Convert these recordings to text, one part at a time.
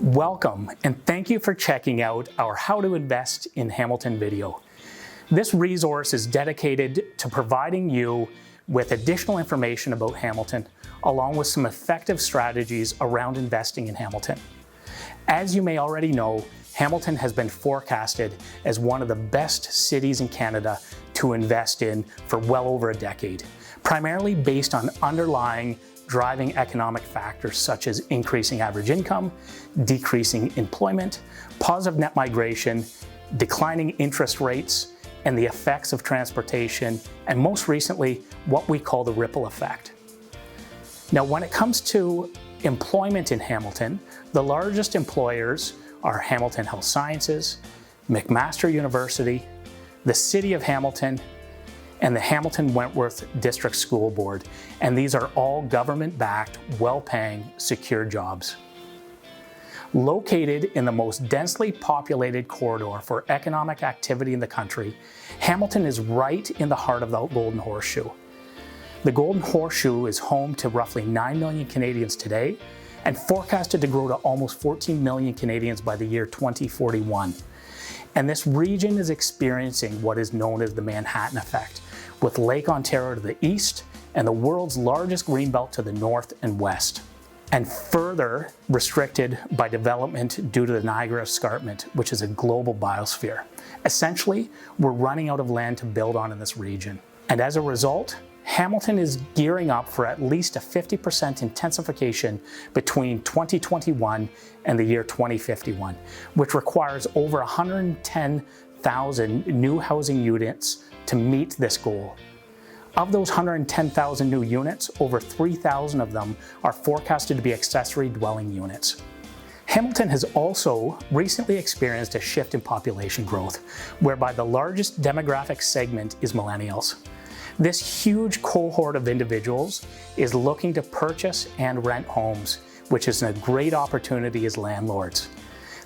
Welcome, and thank you for checking out our How to Invest in Hamilton video. This resource is dedicated to providing you with additional information about Hamilton, along with some effective strategies around investing in Hamilton. As you may already know, Hamilton has been forecasted as one of the best cities in Canada to invest in for well over a decade, primarily based on underlying driving economic factors such as increasing average income, decreasing employment, positive net migration, declining interest rates, and the effects of transportation, and most recently, what we call the ripple effect. Now, when it comes to employment in Hamilton, the largest employers are Hamilton Health Sciences, McMaster University, the City of Hamilton, and the Hamilton Wentworth District School Board, and these are all government-backed, well-paying, secure jobs. Located in the most densely populated corridor for economic activity in the country, Hamilton is right in the heart of the Golden Horseshoe. The Golden Horseshoe is home to roughly 9 million Canadians today and forecasted to grow to almost 14 million Canadians by the year 2041. And this region is experiencing what is known as the Manhattan Effect, with Lake Ontario to the east and the world's largest greenbelt to the north and west, and further restricted by development due to the Niagara Escarpment, which is a global biosphere. Essentially, we're running out of land to build on in this region. And as a result, Hamilton is gearing up for at least a 50% intensification between 2021 and the year 2051, which requires over 110,000 new housing units to meet this goal. Of those 110,000 new units, over 3,000 of them are forecasted to be accessory dwelling units. Hamilton has also recently experienced a shift in population growth, whereby the largest demographic segment is millennials. This huge cohort of individuals is looking to purchase and rent homes, which is a great opportunity as landlords.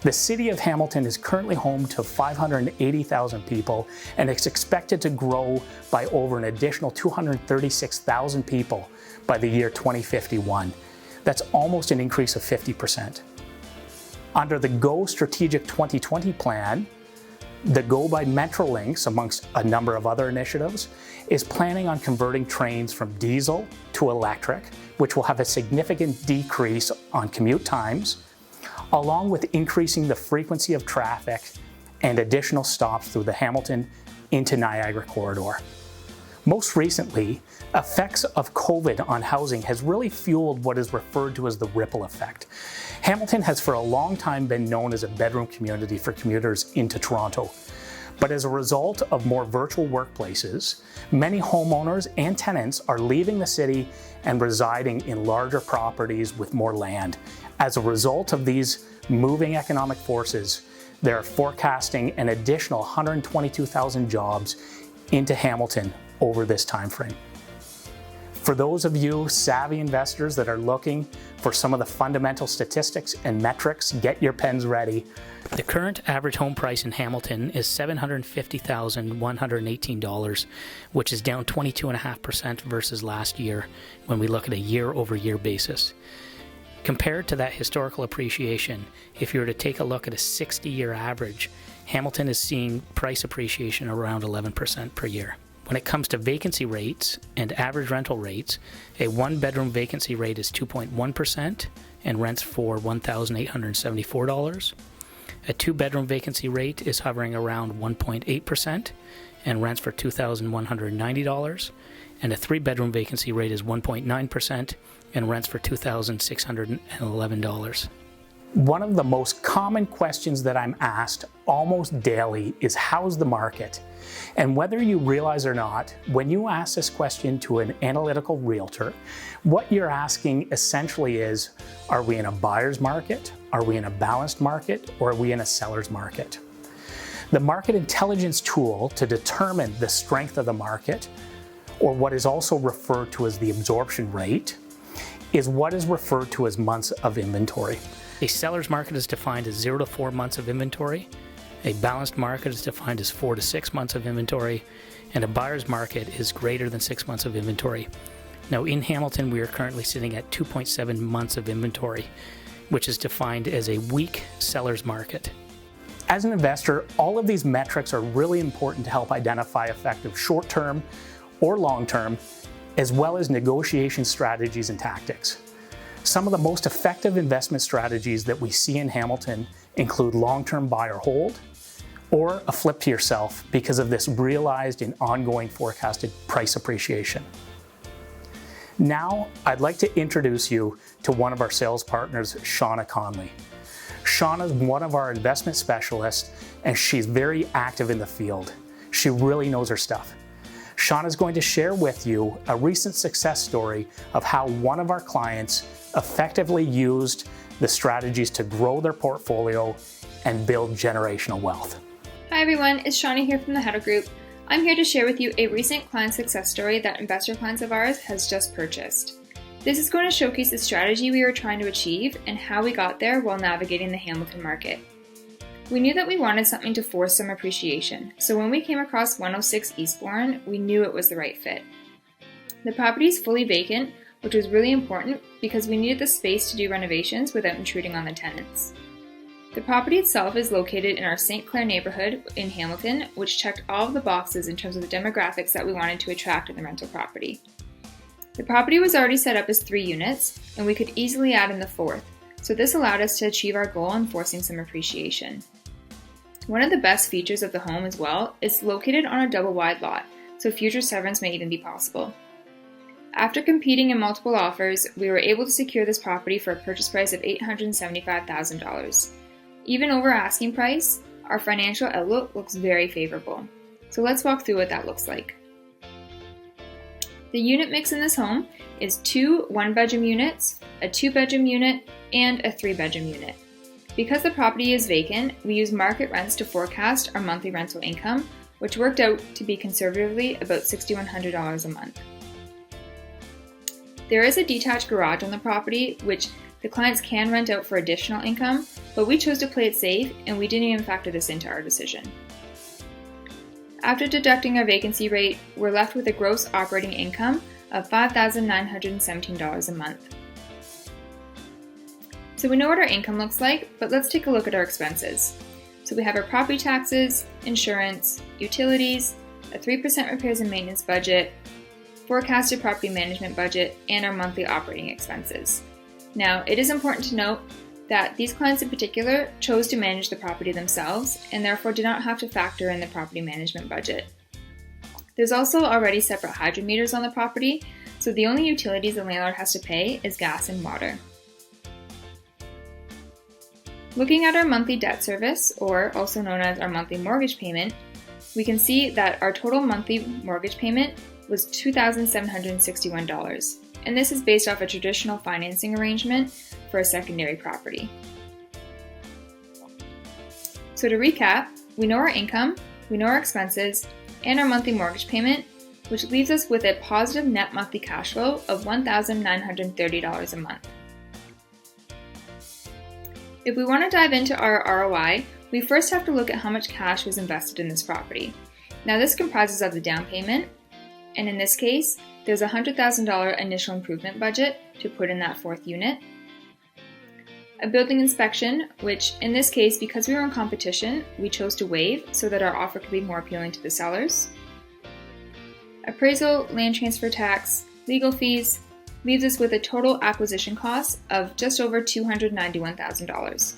The City of Hamilton is currently home to 580,000 people, and it's expected to grow by over an additional 236,000 people by the year 2051. That's almost an increase of 50%. Under the GO Strategic 2020 plan, the GO by Metrolinx, amongst a number of other initiatives, is planning on converting trains from diesel to electric, which will have a significant decrease on commute times, along with increasing the frequency of traffic and additional stops through the Hamilton into Niagara corridor. Most recently, effects of COVID on housing has really fueled what is referred to as the ripple effect. Hamilton has for a long time been known as a bedroom community for commuters into Toronto. But as a result of more virtual workplaces, many homeowners and tenants are leaving the city and residing in larger properties with more land. As a result of these moving economic forces, they're forecasting an additional 122,000 jobs into Hamilton over this time frame. For those of you savvy investors that are looking for some of the fundamental statistics and metrics, get your pens ready. The current average home price in Hamilton is $750,118, which is down 22.5% versus last year when we look at a year-over-year basis. Compared to that historical appreciation, if you were to take a look at a 60-year average, Hamilton is seeing price appreciation around 11% per year. When it comes to vacancy rates and average rental rates, a one-bedroom vacancy rate is 2.1% and rents for $1,874. A two-bedroom vacancy rate is hovering around 1.8% and rents for $2,190. And a three-bedroom vacancy rate is 1.9% and rents for $2,611. One of the most common questions that I'm asked almost daily is, how's the market? And whether you realize or not, when you ask this question to an analytical realtor, what you're asking essentially is, are we in a buyer's market? Are we in a balanced market? Or are we in a seller's market? The market intelligence tool to determine the strength of the market, or what is also referred to as the absorption rate, is what is referred to as months of inventory. A seller's market is defined as 0 to 4 months of inventory. A balanced market is defined as 4 to 6 months of inventory, and a buyer's market is greater than 6 months of inventory. Now in Hamilton, we are currently sitting at 2.7 months of inventory. which is defined as a weak seller's market. As an investor, all of these metrics are really important to help identify effective short-term or long-term, as well as negotiation strategies and tactics. Some of the most effective investment strategies that we see in Hamilton include long-term buy or hold, or a flip to yourself because of this realized and ongoing forecasted price appreciation. Now, I'd like to introduce you to one of our sales partners, Shauna Conley. Shauna is one of our investment specialists, and she's very active in the field. She really knows her stuff. Shauna is going to share with you a recent success story of how one of our clients effectively used the strategies to grow their portfolio and build generational wealth. Hi everyone, it's Shauna here from the Huddle Group. I'm here to share with you a recent client success story that investor clients of ours has just purchased. This is going to showcase the strategy we were trying to achieve and how we got there while navigating the Hamilton market. We knew that we wanted something to force some appreciation, so when we came across 106 Eastbourne, we knew it was the right fit. The property is fully vacant, which was really important because we needed the space to do renovations without intruding on the tenants. The property itself is located in our St. Clair neighborhood in Hamilton, which checked all of the boxes in terms of the demographics that we wanted to attract in the rental property. The property was already set up as 3 units, and we could easily add in the 4th, so this allowed us to achieve our goal in forcing some appreciation. One of the best features of the home as well is located on a double-wide lot, so future severance may even be possible. After competing in multiple offers, we were able to secure this property for a purchase price of $875,000. Even over asking price, our financial outlook looks very favorable. So let's walk through what that looks like. The unit mix in this home is 2 one-bedroom units, a 2-bedroom unit, and a 3-bedroom unit. Because the property is vacant, we use market rents to forecast our monthly rental income, which worked out to be conservatively about $6,100 a month. There is a detached garage on the property, which the clients can rent out for additional income, but we chose to play it safe and we didn't even factor this into our decision. After deducting our vacancy rate, we're left with a gross operating income of $5,917 a month. So we know what our income looks like, but let's take a look at our expenses. So we have our property taxes, insurance, utilities, a 3% repairs and maintenance budget, forecasted property management budget, and our monthly operating expenses. Now, it is important to note that these clients in particular chose to manage the property themselves and therefore did not have to factor in the property management budget. There's also already separate hydro meters on the property, so the only utilities the landlord has to pay is gas and water. Looking at our monthly debt service, or also known as our monthly mortgage payment, we can see that our total monthly mortgage payment was $2,761, and this is based off a traditional financing arrangement for a secondary property. So to recap, we know our income, we know our expenses, and our monthly mortgage payment, which leaves us with a positive net monthly cash flow of $1,930 a month. If we want to dive into our ROI, we first have to look at how much cash was invested in this property. Now this comprises of the down payment, and in this case, there's a $100,000 initial improvement budget to put in that 4th unit, a building inspection, which in this case, because we were in competition, we chose to waive so that our offer could be more appealing to the sellers, appraisal, land transfer tax, legal fees, leaves us with a total acquisition cost of just over $291,000.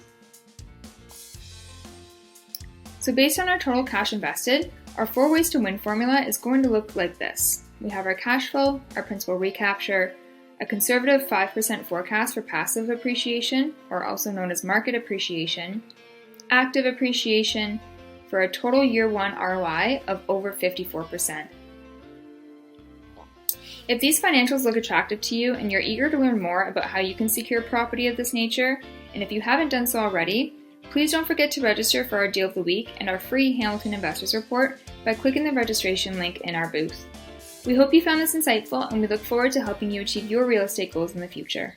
So based on our total cash invested, our 4 ways to win formula is going to look like this. We have our cash flow, our principal recapture, a conservative 5% forecast for passive appreciation, or also known as market appreciation, active appreciation, for a total year 1 ROI of over 54%. If these financials look attractive to you and you're eager to learn more about how you can secure property of this nature, and if you haven't done so already, please don't forget to register for our Deal of the Week and our free Hamilton Investors Report by clicking the registration link in our booth. We hope you found this insightful, and we look forward to helping you achieve your real estate goals in the future.